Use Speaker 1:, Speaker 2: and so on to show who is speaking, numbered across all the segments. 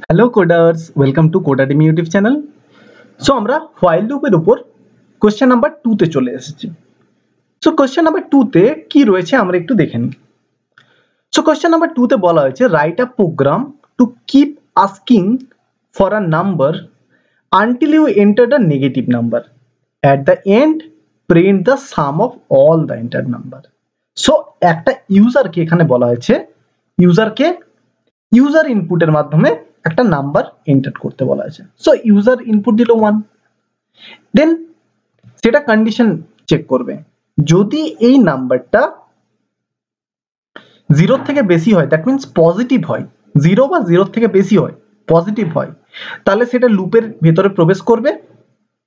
Speaker 1: Hello coders, welcome to Codademy YouTube channel. So আমরা while লুপের উপর কোশ্চেন নাম্বার 2 তে চলে এসেছি। সো কোশ্চেন নাম্বার 2 তে কি রয়েছে আমরা একটু দেখে নিই। সো কোশ্চেন নাম্বার 2 তে বলা হয়েছে write a program to keep asking for a number until you enter the negative number, at the end print the sum of all the enter number. So একটা ইউজারকে এখানে বলা হয়েছে ইউজার ইনপুটের মাধ্যমে একটা নাম্বার এন্টার করতে বলা আছে। সো ইউজার ইনপুট দিল 1, দেন সেটা কন্ডিশন চেক করবে। যদি এই নাম্বারটা 0 থেকে বেশি হয়, দ্যাট মিন্স পজিটিভ হয়, 0 বা 0 থেকে বেশি হয়, পজিটিভ হয়, তাহলে সেটা লুপের ভেতরে প্রবেশ করবে,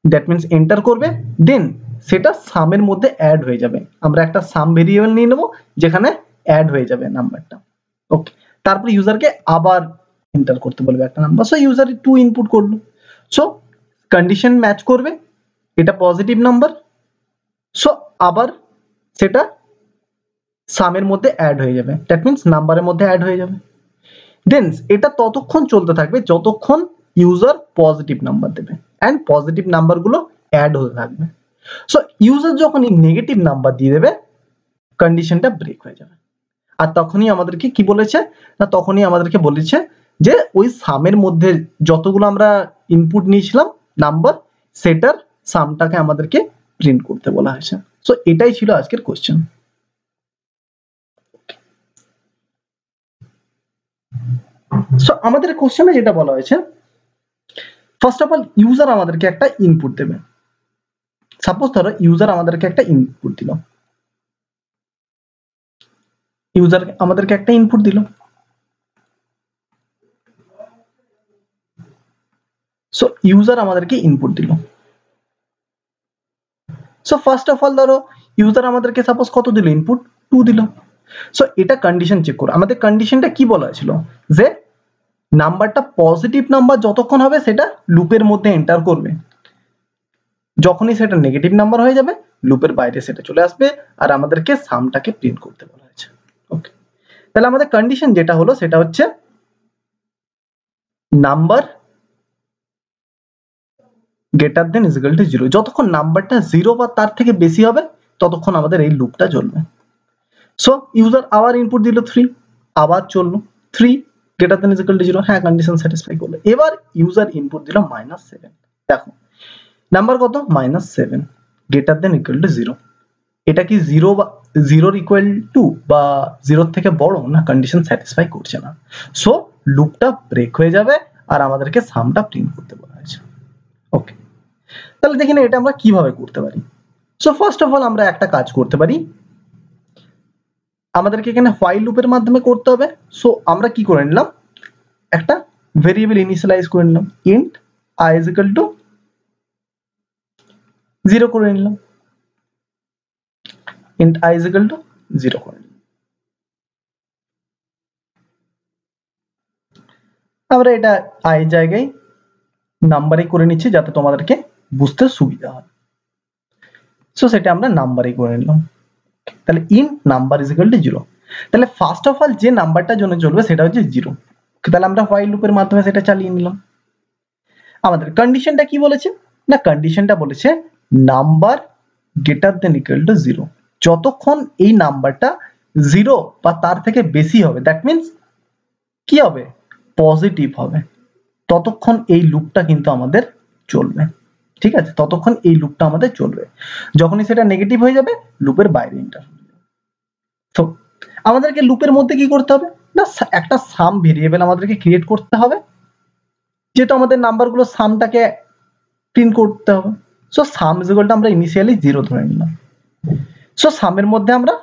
Speaker 1: দ্যাট মিন্স এন্টার করবে, দেন সেটা সামের মধ্যে অ্যাড হয়ে যাবে। আমরা একটা সাম ভেরিয়েবল নিয়ে নেব যেখানে অ্যাড হয়ে যাবে নাম্বারটা। ওকে, তারপর ইউজারকে আবার এন্টার করতে বলবে একটা নাম্বার। সো ইউজার 2 ইনপুট করলো, সো কন্ডিশন ম্যাচ করবে, এটা পজিটিভ নাম্বার, সো আবার সেটা সামের মধ্যে অ্যাড হয়ে যাবে, দ্যাট মিন্স নাম্বারের মধ্যে অ্যাড হয়ে যাবে। দেন এটা ততক্ষণ চলতে থাকবে যতক্ষণ ইউজার পজিটিভ নাম্বার দেবে, অ্যান্ড পজিটিভ নাম্বারগুলো অ্যাড হতে থাকবে। সো ইউজার যখন নেগেটিভ নাম্বার দিয়ে দেবে, কন্ডিশনটা ব্রেক হয়ে যাবে। আর তখনই আমাদেরকে কি বলেছে না, তখনই আমাদেরকে বলেছে যে ওই সামের মধ্যে যতগুলো আমরা ইনপুট নিয়েছিলাম নাম্বার, সেটার সামটাকে আমাদেরকে প্রিন্ট করতে বলা হয়েছে। সো এটাই ছিল আজকের কোশ্চেন। সো আমাদের কোশ্চেনে যেটা বলা হয়েছে, ফার্স্ট অফ অল ইউজার আমাদেরকে একটা ইনপুট দেবে। সাপোজ ধরো ইউজার আমাদেরকে একটা ইনপুট দিল, ইউজার আমাদেরকে একটা ইনপুট দিল। সো ইউজার আমাদেরকে ইনপুট দিল। সো ফার্স্ট অফ অল ধরো ইউজার আমাদেরকে সাপোজ কত দিল, ইনপুট 2 দিল। সো এটা কন্ডিশন চেক করো। আমাদের কন্ডিশনটা কি বলা হয়েছিল, যে নাম্বারটা পজিটিভ নাম্বার যতক্ষণ হবে সেটা লুপের মধ্যে এন্টার করবে, যখনই সেটা নেগেটিভ নাম্বার হয়ে যাবে লুপের বাইরে সেটা চলে আসবে, আর আমাদেরকে সামটাকে প্রিন্ট করতে বলা হয়েছে। ওকে, তাহলে আমাদের কন্ডিশন যেটা হলো সেটা হচ্ছে number greater than is equal to 0। যতক্ষণ নাম্বারটা 0 বা তার থেকে বেশি হবে ততক্ষণ আমাদের এই লুপটা চলবে। সো ইউজার আবার ইনপুট দিল 3, আবার চললো 3 greater then is equal to 0, হ্যাঁ কন্ডিশন স্যাটিসফাই করলো। এবার ইউজার ইনপুট দিল -7, দেখো নাম্বার কত, -7 গ্রেটার দেন ইকুয়াল টু 0। এটা কি 0 বা 0 ইকুয়াল টু বা 0 থেকে বড় না, কন্ডিশন স্যাটিসফাই করছে না। সো লুপটা ব্রেক হয়ে যাবে আর আমাদেরকে সামটা প্রিন্ট করতে বলা হয়েছে। ওকে, তাহলে দেখি না এটা আমরা কিভাবে করতে পারি। সো ফার্স্ট অফ অল আমরা একটা কাজ করতে পারি, আমাদেরকে এখানে হোয়াইল লুপের মাধ্যমে করতে হবে। সো আমরা কি করে নিলাম, একটা ভেরিয়েবল ইনিশিয়ালাইজ করে নিলাম, int i is equal to 0 করে নিলাম, int i is equal to 0 করে নিলাম। আমরা এটা i জায়গায় নাম্বারে করে নিচ্ছি যাতে তোমাদেরকে বুঝতে সুবিধা হয়। সো সেটা আমরা নাম্বারে করে নিলাম। তাহলে in number is equal to 0। তাহলে ফার্স্ট অফ অল যে নাম্বারটার জন্য চলবে সেটা হচ্ছে 0। তাহলে আমরা হোয়াইল লুপের মাধ্যমে সেটা চালিয়ে নিলাম। আমাদের কন্ডিশনটা কি বলেছে না, কন্ডিশনটা বলেছে number greater than equal to 0। যতক্ষণ এই নাম্বারটা 0 বা তার থেকে বেশি হবে, দ্যাট মিন্স কি হবে, পজিটিভ হবে, ততক্ষণ এই লুপটা কিন্তু আমাদের চলবে। ঠিক আছে, ততক্ষণ এই লুপটা আমাদের চলবে। যখনই সেটা নেগেটিভ হয়ে যাবে লুপের বাইরে এন্টার হবে। তো আমাদেরকে লুপের মধ্যে কি করতে হবে না, একটা সাম ভেরিয়েবল আমাদেরকে ক্রিয়েট করতে হবে, যেহেতু আমাদের নাম্বারগুলো সামটাকে প্রিন্ট করতে হবে। So some is equal two আমরা ইনিশিয়ালি 0 ধরে নিলাম। সো সামের মধ্যে আমরা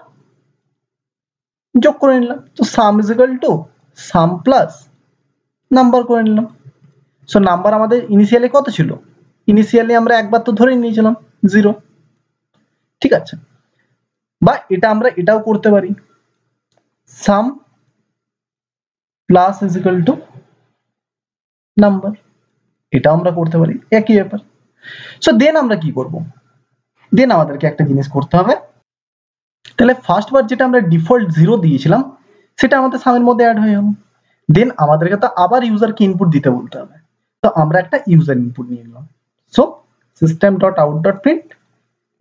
Speaker 1: যোগ করে নিলাম। তো সাম is equal to some plus number করে নিলাম। সো নাম্বার আমাদের ইনিশিয়ালি কত ছিল, ইনিশিয়ালি আমরা একবার তো ধরে নিয়েছিলাম 0। ঠিক আছে, বা এটা আমরা এটাও করতে পারি, সাম plus is equal to number, এটা আমরা করতে পারি, একই ব্যাপার। সো দেন আমরা কি করব, দেন আমাদেরকে একটা জিনিস করতে হবে। তাহলে ফার্স্ট বার যেটা আমরা ডিফল্ট 0 দিয়েছিলাম সেটা আমাদের সামের মধ্যে অ্যাড হয়ে গেল। দেন আমাদেরকে তো আবার ইউজারকে ইনপুট দিতে বলতে হবে, তো আমরা একটা ইউজার ইনপুট নিয়ে নিলাম। So system dot out dot print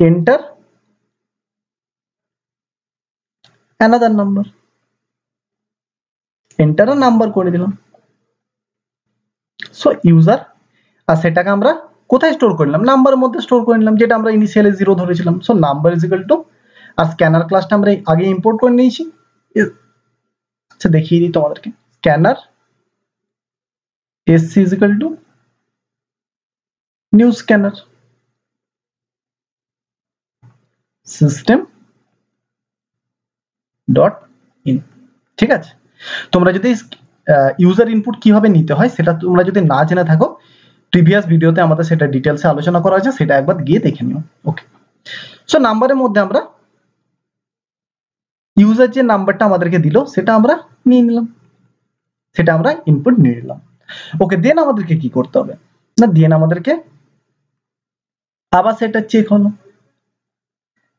Speaker 1: enter another number, enter আ নাম্বার করে দিলাম। সো ইউজার, আর সেটাকে আমরা কোথায় স্টোর করলাম? নাম্বারের মধ্যে স্টোর করে নিলাম, যেটা আমরা ইনিশিয়ালি 0 ধরেছিলাম। So number is equal to, আর স্ক্যানার ক্লাসটা আমরা আগে ইম্পোর্ট করে নিয়েছি। আচ্ছা দেখিয়ে দিই তোমাদেরকে, scanner sc is equal to new scanner system dot in. ঠিক আছে, তোমরা যদি ইউজার ইনপুট কিভাবে নিতে হয় সেটা তোমরা যদি না জেনে থাকো, প্রিভিয়াস ভিডিওতে আমাদের সেটা ডিটেলসে আলোচনা করা হয়েছে, সেটা একবার গিয়ে দেখে নিও। ওকে, সো নাম্বারের মধ্যে আমরা ইউজার যে নাম্বারটা আমাদেরকে দিল সেটা আমরা নিয়ে নিলাম, সেটা আমরা ইনপুট নিয়ে নিলাম। ওকে, দেন আমাদেরকে কি করতে হবে না, দেন আমাদেরকে আবার সেটা চেক হলো।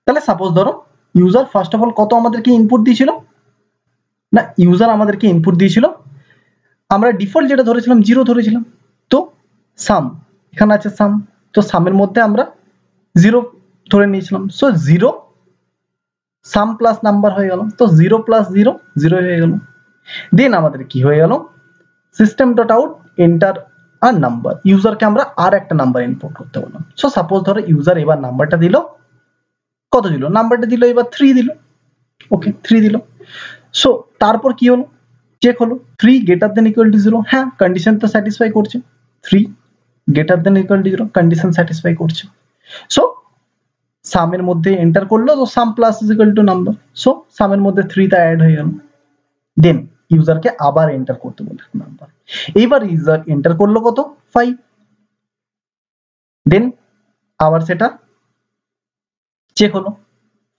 Speaker 1: তাহলে সাপোজ ধরো ইউজার ফার্স্ট অফ অল কত আমাদেরকে ইনপুট দিয়েছিল, না ইউজার আমাদেরকে ইনপুট দিয়েছিল, আমরা ডিফল্ট যেটা ধরেছিলাম 0 ধরেছিলাম। তো সাম, এখানে আছে সাম, তো সামের মধ্যে আমরা 0 ধরে নিয়েছিলাম। সো 0 সাম প্লাস নাম্বার হয়ে গেল, তো 0 প্লাস 0 0 হয়ে গেল। দেন আমাদের কি হয়ে গেল, সিস্টেম ডট আউট এন্টার আর নাম্বার, ইউজারকে আমরা আর একটা নাম্বার ইনপুট করতে বললাম। সো সাপোজ ধরো ইউজার এবার নাম্বারটা দিল, কত দিল, নাম্বারটা দিল এবার 3 দিল। ওকে, 3 দিল। সো তারপর কি হলো, চেক হলো 3 গ্রেটার দেন ইকুয়াল টু 0, হ্যাঁ কন্ডিশন তো স্যাটিসফাই করছে, 3 greater than equal to 0 condition satisfy করছে। সো সামের মধ্যে এন্টার করলো, তো sum plus is equal to number, so সামের মধ্যে 3 টা অ্যাড হয়ে গেল। দেন ইউজারকে আবার এন্টার করতে বললো নাম্বার, এইবার ইউজার এন্টার করলো কত, 5। দেন আবার সেটা চেক হলো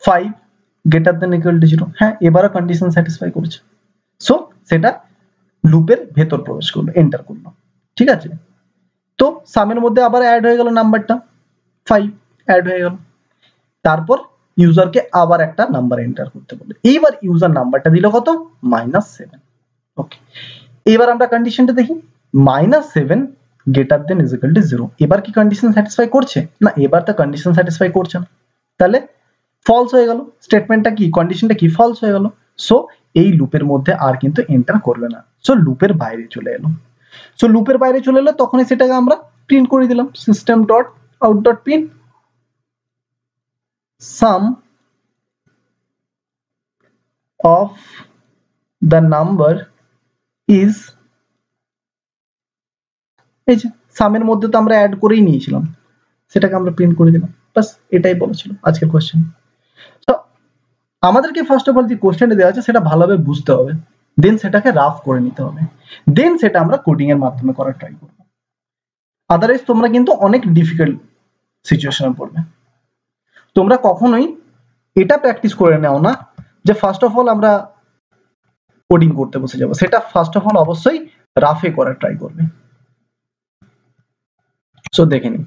Speaker 1: 5 গ্রেটার দেন ইকুয়াল টু 0, হ্যাঁ এবারও কন্ডিশন স্যাটিসফাই করছে। সো সেটা লুপের ভেতর প্রবেশ করলো, এন্টার করলো। ঠিক আছে, তো সামের মধ্যে আবার অ্যাড হয়ে গেল নাম্বারটা 5 অ্যাড হয়ে গেল। তারপর ইউজারকে আবার একটা নাম্বার এন্টার করতে বললো, এইবার ইউজার নাম্বারটা দিল কত, -7। ওকে, এবার আমরা কন্ডিশনটা দেখি, -7 greater than is equal to 0, এবার কি কন্ডিশন স্যাটিসফাই করছে না, এবার তো কন্ডিশন স্যাটিসফাই করছে না, তাহলে ফলস হয়ে গেল, স্টেটমেন্টটা কি, কন্ডিশনটা কি, ফলস হয়ে গেল। সো এই লুপের মধ্যে আর কিন্তু এন্টার করবে না, সো লুপের বাইরে চলে এলো। সো লুপের বাইরে চলে এলো, তখনই সেটাকে আমরা প্রিন্ট করে দিলাম, system dot out dot print some of the number is, এই যে সামের মধ্যে তো আমরা অ্যাড করেই নিয়েছিলাম, সেটাকে আমরা প্রিন্ট করে দিলাম। বাস এটাই বলেছিল আজকের কোশ্চেন। তো আমাদেরকে ফার্স্ট অফ অল যে কোশ্চেনটা দেওয়া আছে সেটা ভালোভাবে বুঝতে হবে, দেন সেটাকে রাফ করে নিতে হবে, দেন সেটা আমরা কোডিং এর মাধ্যমে করার ট্রাই করব। আদারওয়াইজ তোমরা কিন্তু অনেক ডিফিকাল্ট সিচুয়েশনে পড়বে। তোমরা কখনোই এটা প্র্যাকটিস করে নাও না যে ফার্স্ট অফ অল আমরা কোডিং করতে বসে যাব, সেটা ফার্স্ট অফ অল অবশ্যই রাফে করার ট্রাই করবে। সো দেখে নিই,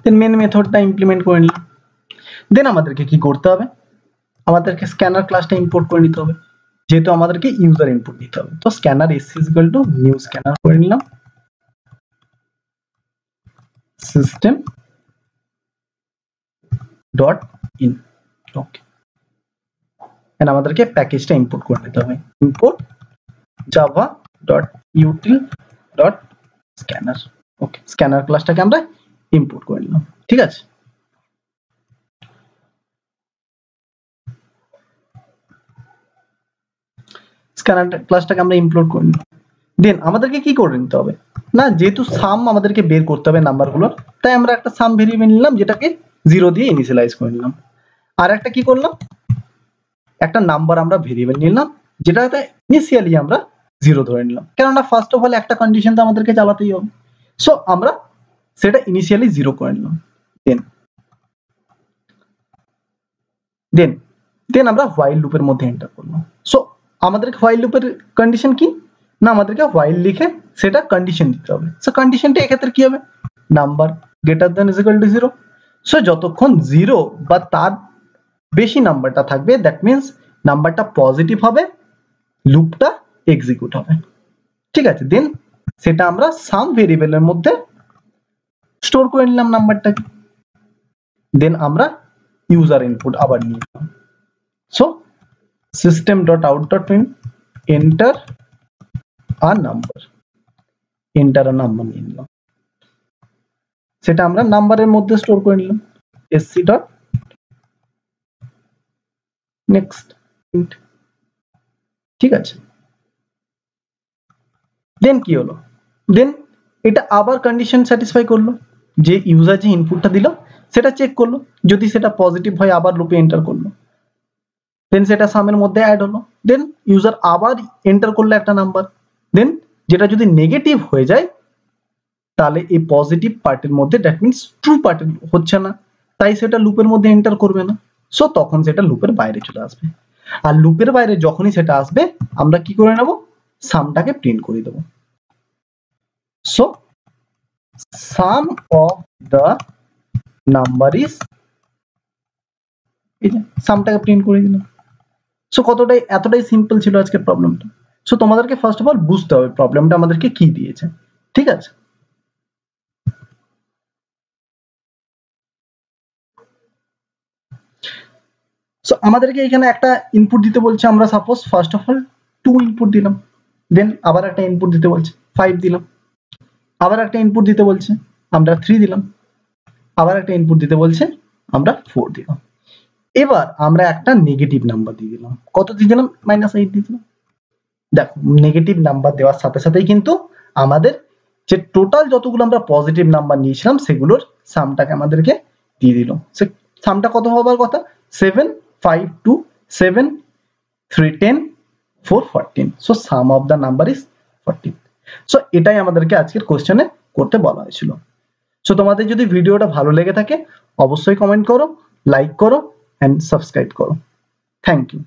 Speaker 1: দেন মেন মেথডটা ইমপ্লিমেন্ট করে নিলাম। দেন আমাদেরকে কি করতে হবে, আমাদেরকে স্ক্যানার ক্লাসটা ইম্পোর্ট করে নিতে হবে, যেহেতু আমাদেরকে ইউজার ইনপুট দিতে হবে। তো scanner s is equal to new scanner করে নিলাম, system dot in. Okay, and আমাদেরকে প্যাকেজটা ইম্পোর্ট করে নিতে হবে, import Java dot util dot scanner. Okay, scanner ক্লাসটাকে আমরা ইম্পোর্ট করে নিলাম। ঠিক আছে, স্ক্যানার ক্লাসটাকে আমরা ইমপ্লোড করে নিলাম। দেন আমাদেরকে কি করে নিতে হবে না, যেহেতু সাম আমাদেরকে বের করতে হবে নাম্বারগুলো, তাই আমরা একটা সাম ভেরিয়েবল নিলাম যেটাকে 0 দিয়ে ইনিশিয়ালাইজ করে নিলাম। আর একটা কি করলাম, একটা নাম্বার আমরা ভেরিয়েবল নিলাম যেটাতে ইনিশিয়ালি আমরা 0 ধরে নিলাম, কেননা ফার্স্ট অফ অল একটা কন্ডিশন তো আমাদেরকে চালাতেই হবে। সো আমরা সেটা ইনিশিয়ালি 0 করে নিলাম। দেন দেন দেন আমরা হোয়াইল লুপের মধ্যে এন্টার করলাম। সো আমাদের হোয়াইল লুপের কন্ডিশন কি না আমাদেরকে while লিখে সেটা কন্ডিশন দিতে হবে। সো কন্ডিশনটা এক্ষেত্রে কি হবে, number greater than is equal to 0। So যতক্ষণ 0 বা তার বেশি নাম্বারটা থাকবে দ্যাট মিন্স নাম্বারটা পজিটিভ হবে, লুপটা এক্সিকিউট হবে। ঠিক আছে, দেন সেটা আমরা সাম ভেরিয়েবলের মধ্যে স্টোর করে নিলাম নাম্বারটাকে, দেন আমরা ইউজার ইনপুট আবার নিয়ে নিলাম। So system.out.print enter a number, enter a number নিয়ে নিলাম, সেটা আমরা নাম্বারের মধ্যে স্টোর করে নিলাম sc ডট নেক্সট। ঠিক আছে, দেন কি হলো, দেন এটা আবার কন্ডিশন স্যাটিসফাই করলো, যে ইউজার যে ইনপুটটা দিল সেটা চেক করলো, যদি সেটা পজিটিভ হয় আবার লুপে এন্টার করলো, দেন সেটা সামের মধ্যে অ্যাড হলো, দেন ইউজার আবার এন্টার করলো একটা নাম্বার, দেন যেটা যদি নেগেটিভ হয়ে যায় তাহলে এই পজিটিভ পার্টের মধ্যে দ্যাট মিন্স ট্রু পার্ট হচ্ছে না, তাই সেটা লুপের মধ্যে এন্টার করবে না। সো তখন সেটা লুপের বাইরে চলে আসবে, আর লুপের বাইরে যখনই সেটা আসবে আমরা কি করে নেব, সামটাকে প্রিন্ট করে দেব। So sum of the number is, এই যে সামটাকে প্রিন্ট করে দিলাম। সো এতটাই সিম্পল ছিল আজকের প্রবলেমটা। সো তোমাদেরকে ফার্স্ট অফ অল বুঝতে হবে প্রবলেমটা আমাদেরকে কি দিয়েছে। ঠিক আছে, সো আমাদেরকে এখানে একটা ইনপুট দিতে বলছে, আমরা suppose first of all 2 input দিলাম, দেন আবার একটা ইনপুট দিতে বলছে 5 দিলাম, আবার একটা ইনপুট দিতে বলছে আমরা 3 দিলাম, আবার একটা ইনপুট দিতে বলছে আমরা 4 দিলাম। এবার আমরা একটা নেগেটিভ নাম্বার দিয়ে দিলাম, কত দিয়ে দিলাম, -8 দিয়ে দিলাম। দেখো নেগেটিভ নাম্বার দেওয়ার সাথে সাথেই কিন্তু আমাদের যে টোটাল যতগুলো আমরা পজিটিভ নাম্বার নিয়েছিলাম সেগুলোর সামটাকে আমাদেরকে দিয়ে দিল। সামটা কত হবার কথা, 7 5 2 7 3 10 4 14। So sum of the number is 14। So এটাই আমাদেরকে আজকের কোশ্চেনে করতে বলা হয়েছিল। সো তোমাদের যদি ভিডিওটা ভালো লেগে থাকে অবশ্যই কমেন্ট করো, লাইক করো এন্ড সাবস্ক্রাইব করো। Thank you.